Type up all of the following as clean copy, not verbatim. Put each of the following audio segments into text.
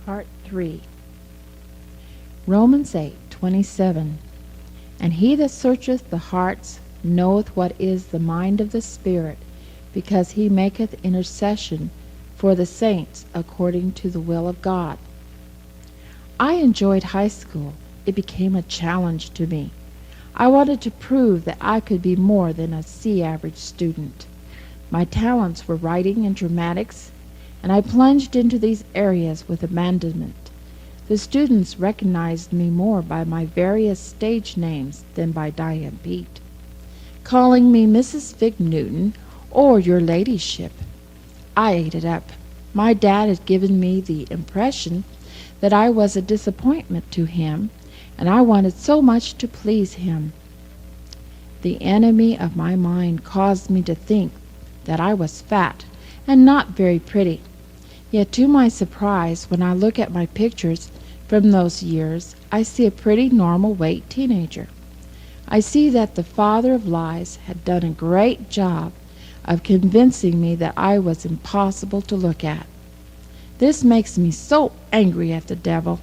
Part 3. Romans 8:27. And he that searcheth the hearts knoweth what is the mind of the Spirit, because he maketh intercession for the saints according to the will of God. I enjoyed high school. It became a challenge to me. I wanted to prove that I could be more than a C-average student. My talents were writing and dramatics, and I plunged into these areas with abandonment. The students recognized me more by my various stage names than by Diane Pete, calling me Mrs. Fig Newton or Your Ladyship. I ate it up. My dad had given me the impression that I was a disappointment to him, and I wanted so much to please him. The enemy of my mind caused me to think that I was fat and not very pretty. Yet to my surprise, when I look at my pictures from those years, I see a pretty normal weight teenager. I see that the father of lies had done a great job of convincing me that I was impossible to look at. This makes me so angry at the devil.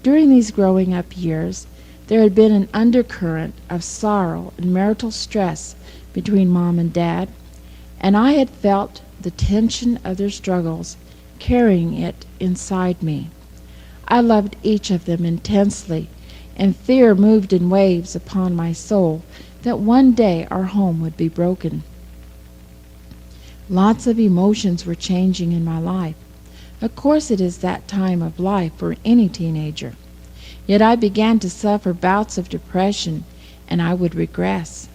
During these growing up years, there had been an undercurrent of sorrow and marital stress between Mom and Dad, and I had felt the tension of their struggles, carrying it inside me. I loved each of them intensely, and fear moved in waves upon my soul that one day our home would be broken. Lots of emotions were changing in my life. Of course, it is that time of life for any teenager. Yet I began to suffer bouts of depression, and I would regress.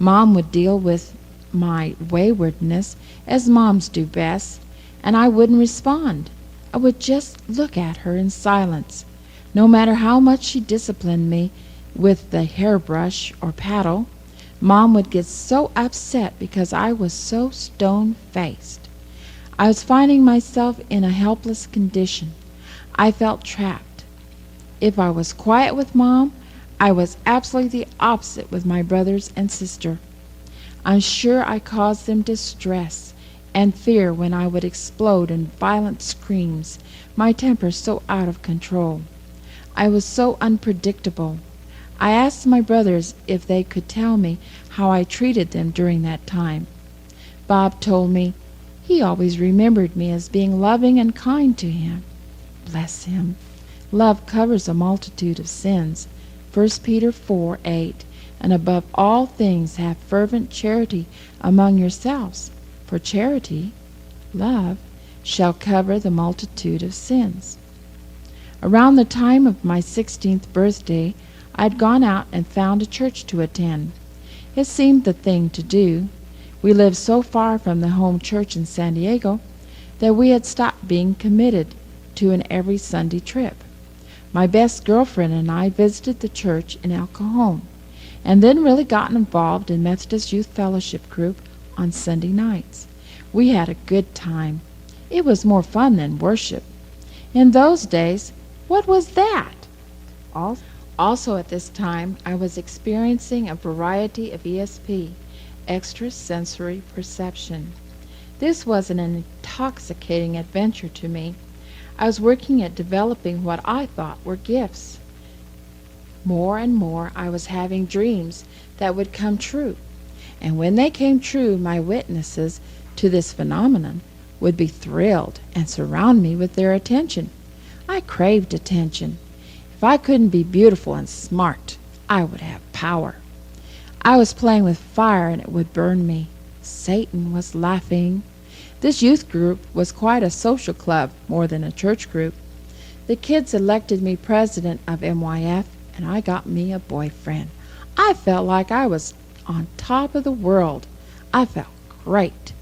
Mom would deal with my waywardness as moms do best, and I wouldn't respond. I would just look at her in silence. No matter how much she disciplined me with the hairbrush or paddle, Mom would get so upset because I was so stone-faced. I was finding myself in a helpless condition. I felt trapped. If I was quiet with Mom, I was absolutely the opposite with my brothers and sister. I'm sure I caused them distress and fear when I would explode in violent screams, my temper so out of control. I was so unpredictable. I asked my brothers if they could tell me how I treated them during that time. Bob told me he always remembered me as being loving and kind to him. Bless him. Love covers a multitude of sins. 1 Peter 4:8. And above all things have fervent charity among yourselves, for charity, love, shall cover the multitude of sins. Around the time of my 16th birthday, I had gone out and found a church to attend. It seemed the thing to do. We lived so far from the home church in San Diego that we had stopped being committed to an every Sunday trip. My best girlfriend and I visited the church in El Cajon, and then really got involved in Methodist Youth Fellowship group on Sunday nights. We had a good time. It was more fun than worship. In those days, what was that? Also at this time, I was experiencing a variety of ESP, extrasensory perception. This was an intoxicating adventure to me. I was working at developing what I thought were gifts. More and more I was having dreams that would come true, and when they came true, my witnesses to this phenomenon would be thrilled and surround me with their attention. I craved attention. If I couldn't be beautiful and smart, I would have power. I was playing with fire and it would burn me. Satan was laughing. This youth group was quite a social club more than a church group. The kids elected me president of MYF, and I got me a boyfriend. I felt like I was on top of the world. I felt great.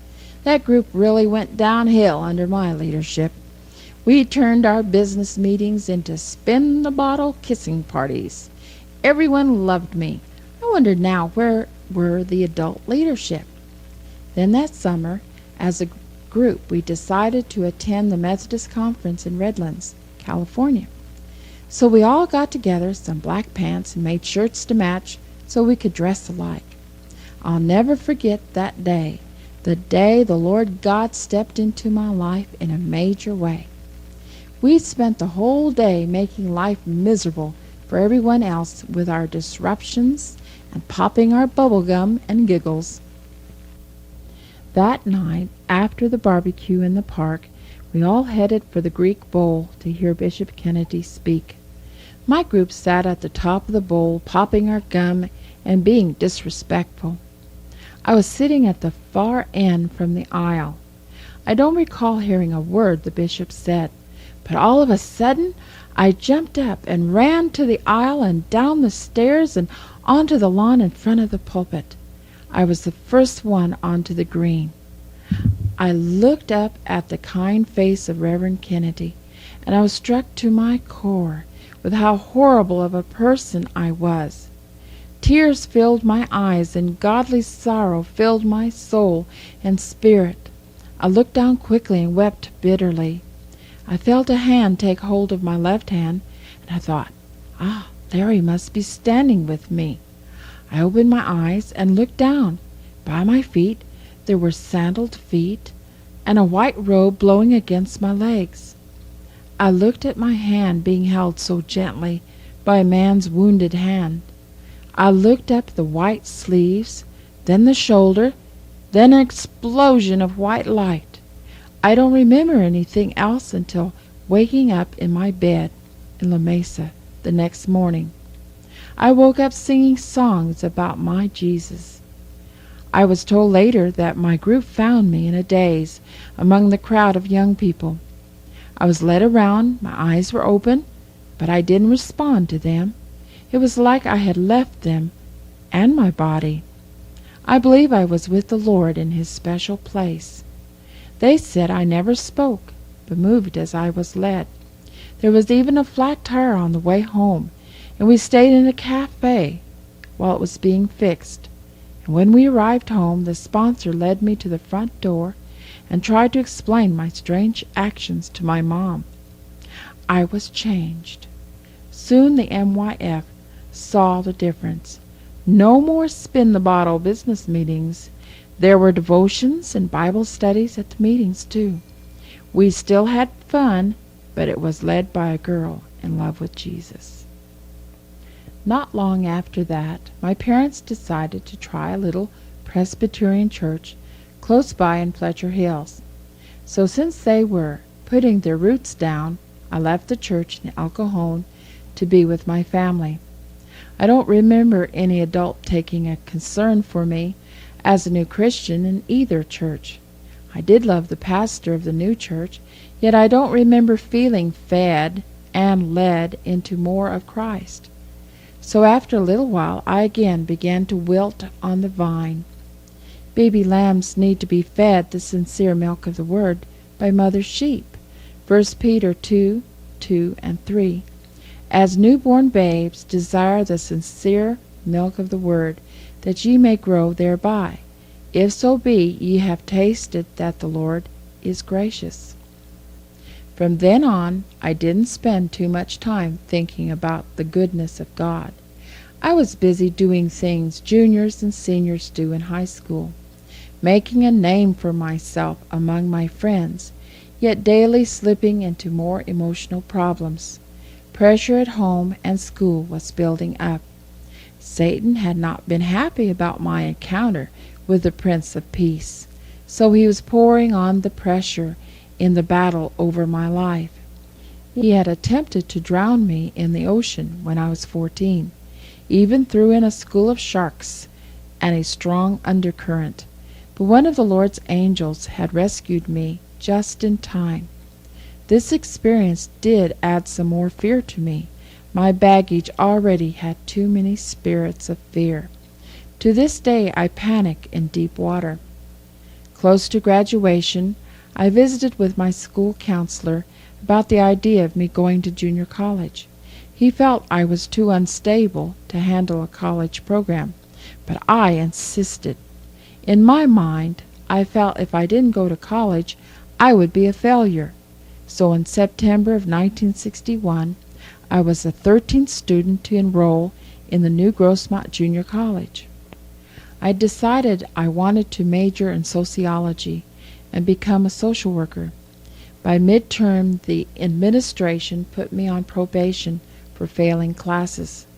That group really went downhill under my leadership. We turned our business meetings into spin-the-bottle kissing parties. Everyone loved me. I wondered now, where were the adult leadership? Then that summer, as a group, we decided to attend the Methodist Conference in Redlands, California. So we all got together some black pants and made shirts to match so we could dress alike. I'll never forget that day, the day the Lord God stepped into my life in a major way. We spent the whole day making life miserable for everyone else with our disruptions and popping our bubble gum and giggles. That night, after the barbecue in the park, we all headed for the Greek Bowl to hear Bishop Kennedy speak. My group sat at the top of the bowl, popping our gum and being disrespectful. I was sitting at the far end from the aisle. I don't recall hearing a word the bishop said, but all of a sudden I jumped up and ran to the aisle and down the stairs and onto the lawn in front of the pulpit. I was the first one onto the green. I looked up at the kind face of Reverend Kennedy, and I was struck to my core with how horrible of a person I was. Tears filled my eyes, and godly sorrow filled my soul and spirit. I looked down quickly and wept bitterly. I felt a hand take hold of my left hand, and I thought, there he must be standing with me. I opened my eyes and looked down. By my feet there were sandaled feet, and a white robe blowing against my legs. I looked at my hand being held so gently by a man's wounded hand. I looked up the white sleeves, then the shoulder, then an explosion of white light. I don't remember anything else until waking up in my bed in La Mesa the next morning. I woke up singing songs about my Jesus. I was told later that my group found me in a daze among the crowd of young people. I was led around, my eyes were open, but I didn't respond to them. It was like I had left them and my body. I believe I was with the Lord in his special place. They said I never spoke, but moved as I was led. There was even a flat tire on the way home, and we stayed in a cafe while it was being fixed. And when we arrived home, the sponsor led me to the front door and tried to explain my strange actions to my mom. I was changed. Soon the MYF saw the difference. No more spin-the-bottle business meetings. There were devotions and Bible studies at the meetings, too. We still had fun, but it was led by a girl in love with Jesus. Not long after that, my parents decided to try a little Presbyterian church close by in Fletcher Hills. So since they were putting their roots down, I left the church in El Cajon to be with my family. I don't remember any adult taking a concern for me as a new Christian in either church. I did love the pastor of the new church, yet I don't remember feeling fed and led into more of Christ. So after a little while I again began to wilt on the vine. Baby lambs need to be fed the sincere milk of the Word by mother sheep. 1 Peter 2:2 and 3. As newborn babes desire the sincere milk of the Word, that ye may grow thereby, if so be ye have tasted that the Lord is gracious. From then on, I didn't spend too much time thinking about the goodness of God. I was busy doing things juniors and seniors do in high school, making a name for myself among my friends, yet daily slipping into more emotional problems. Pressure at home and school was building up. Satan had not been happy about my encounter with the Prince of Peace, so he was pouring on the pressure in the battle over my life. He had attempted to drown me in the ocean when I was 14, even threw in a school of sharks and a strong undercurrent, but one of the Lord's angels had rescued me just in time. This experience did add some more fear to me. My baggage already had too many spirits of fear. To this day I panic in deep water. Close to graduation, I visited with my school counselor about the idea of me going to junior college. He felt I was too unstable to handle a college program, but I insisted. In my mind, I felt if I didn't go to college, I would be a failure. So in September of 1961, I was the 13th student to enroll in the new Grossmont Junior College. I decided I wanted to major in sociology and become a social worker, By midterm, the administration put me on probation for failing classes.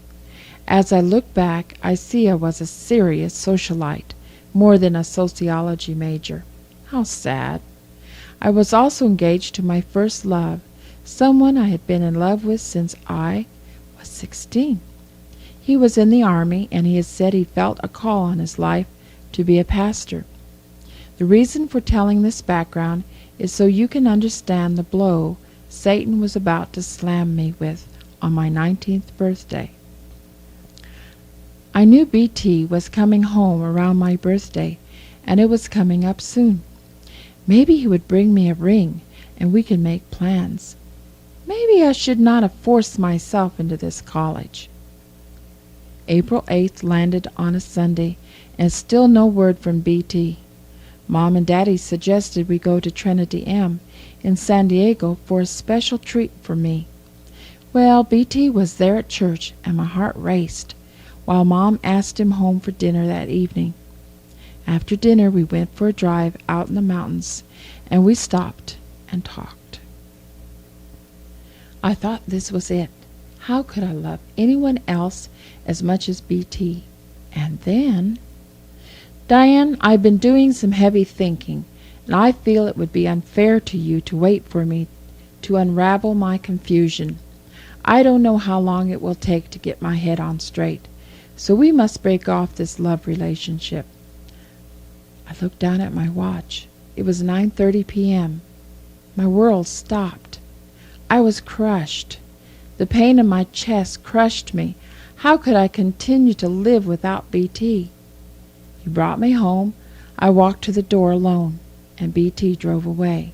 As I look back, I see I was a serious socialite, more than a sociology major. How sad. I was also engaged to my first love, someone I had been in love with since I was 16. He was in the army, and he had said he felt a call on his life to be a pastor. The reason for telling this background is so you can understand the blow Satan was about to slam me with on my 19th birthday. I knew BT was coming home around my birthday, and it was coming up soon. Maybe he would bring me a ring, and we could make plans. Maybe I should not have forced myself into this college. April 8th landed on a Sunday, and still no word from BT. Mom and Daddy suggested we go to Trinity M in San Diego for a special treat for me. Well, BT was there at church, and my heart raced, while Mom asked him home for dinner that evening. After dinner, we went for a drive out in the mountains, and we stopped and talked. I thought this was it. How could I love anyone else as much as BT? And then, Diane, I've been doing some heavy thinking, and I feel it would be unfair to you to wait for me to unravel my confusion. I don't know how long it will take to get my head on straight, so we must break off this love relationship. I looked down at my watch. It was 9:30 p.m. My world stopped. I was crushed. The pain in my chest crushed me. How could I continue to live without BT? He brought me home. I walked to the door alone, and BT drove away.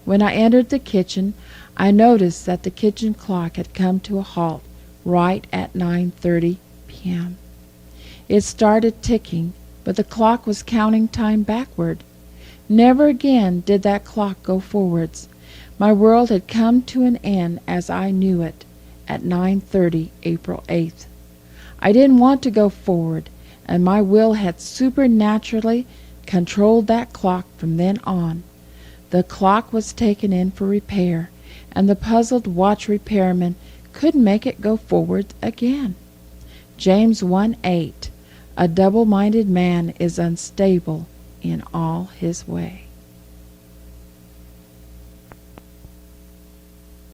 When I entered the kitchen, I noticed that the kitchen clock had come to a halt right at 9:30 p.m. It started ticking, but the clock was counting time backward. Never again did that clock go forwards. My world had come to an end as I knew it at 9:30 April 8th. I didn't want to go forward, and my will had supernaturally controlled that clock from then on. The clock was taken in for repair, and the puzzled watch repairman couldn't make it go forward again. James 1:8, a double-minded man is unstable in all his way.